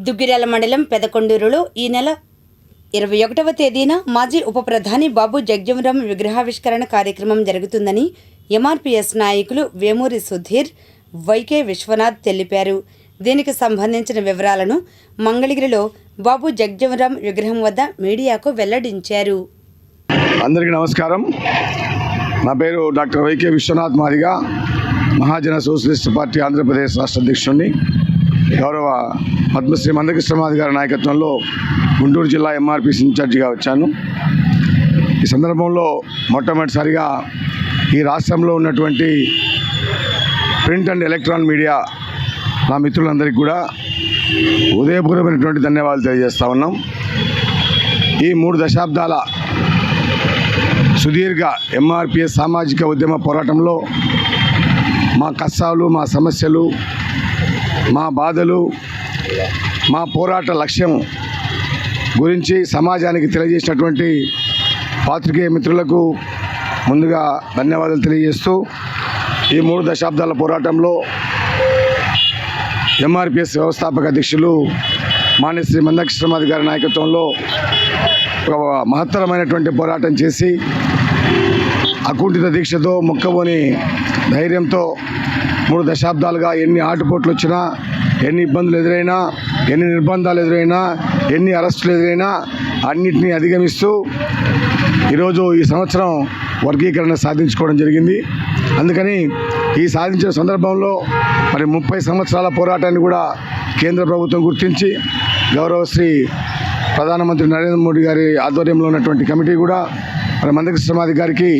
దుగ్గిరాల మండలం పెదకొండూరులో ఈ నెల 21వ తేదీన మాజీ ఉప ప్రధాని బాబు జగజీవన్ విగ్రహావిష్కరణ కార్యక్రమం జరుగుతుందని ఎంఆర్పీఎస్ నాయకులు వేమూరి సుధీర్, వైకే విశ్వనాథ్ తెలిపారు. దీనికి సంబంధించిన వివరాలను మంగళగిరిలో బాబు జగజీవన్ విగ్రహం వద్ద మీడియాకు వెల్లడించారు. అందరికీ నమస్కారం. నా పేరు doctor Y K Vishwanath Madiga, Mahajana Socialist Party Andhra Pradesh రాష్ట్ర అధ్యక్షుడిని. గౌరవ పద్మశ్రీ మందకృష్ణ మాది గారి నాయకత్వంలో గుంటూరు జిల్లా ఎంఆర్పీఎస్ ఇన్ఛార్జిగా వచ్చాను. ఈ సందర్భంలో మొట్టమొదటిసారిగా ఈ రాష్ట్రంలో ఉన్నటువంటి ప్రింట్ అండ్ ఎలక్ట్రానిక్ మీడియా నా మిత్రులందరికీ కూడా ఉదయపూర్వమైనటువంటి ధన్యవాదాలు తెలియజేస్తా ఉన్నాం. ఈ 3 దశాబ్దాల సుదీర్ఘ ఎంఆర్పీఎస్ సామాజిక ఉద్యమ పోరాటంలో మా కష్టాలు, మా సమస్యలు, మా బాధలు, మా పోరాట లక్ష్యం గురించి సమాజానికి తెలియజేసినటువంటి పాత్రికేయ మిత్రులకు ముందుగా ధన్యవాదాలు తెలియజేస్తూ, ఈ 3 దశాబ్దాల పోరాటంలో ఎంఆర్పీఎస్ వ్యవస్థాపక అధ్యక్షులు మాన్య శ్రీ మందకృష్ణ మాది గారి నాయకత్వంలో ఒక మహత్తరమైనటువంటి పోరాటం చేసి అకుంఠిత దీక్షతో, మొక్కబోని ధైర్యంతో 3 దశాబ్దాలుగా ఎన్ని ఆటుపోట్లు వచ్చినా, ఎన్ని ఇబ్బందులు ఎదురైనా, ఎన్ని నిర్బంధాలు ఎదురైనా, ఎన్ని అరెస్టులు ఎదురైనా అన్నిటినీ అధిగమిస్తూ ఈరోజు ఈ సంవత్సరం వర్గీకరణ సాధించుకోవడం జరిగింది. అందుకని ఈ సాధించిన సందర్భంలో మరి 30 సంవత్సరాల పోరాటాన్ని కూడా కేంద్ర ప్రభుత్వం గుర్తించి గౌరవశ్రీ ప్రధానమంత్రి నరేంద్ర మోడీ గారి ఆధ్వర్యంలో ఉన్నటువంటి కమిటీ కూడా మరి మందకృష్ణ మాది గారికి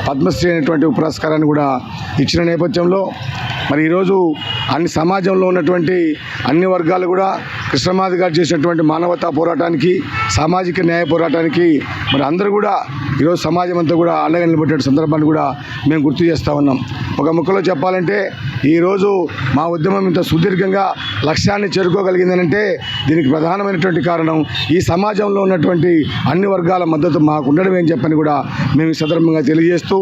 పద్మశ్రీ అనేటువంటి పురస్కారాన్ని కూడా ఇచ్చిన నేపథ్యంలో మరి ఈరోజు అన్ని సమాజంలో ఉన్నటువంటి అన్ని వర్గాలు కూడా కృష్ణమాది గారు చేసినటువంటి మానవతా పోరాటానికి, సామాజిక న్యాయ పోరాటానికి మరి అందరూ కూడా ఈరోజు సమాజం అంతా కూడా అండగా నిలబెట్టే సందర్భాన్ని కూడా మేము గుర్తు చేస్తూ ఉన్నాం. ఒక ముక్కలో చెప్పాలంటే ఈరోజు మా ఉద్యమం ఇంత సుదీర్ఘంగా లక్ష్యాన్ని చేరుకోగలిగిందనంటే దీనికి ప్రధానమైనటువంటి కారణం ఈ సమాజంలో ఉన్నటువంటి అన్ని వర్గాల మద్దతు మాకు ఉండడమే అని చెప్పని కూడా మేము ఈ సందర్భంగా తెలియజేస్తూ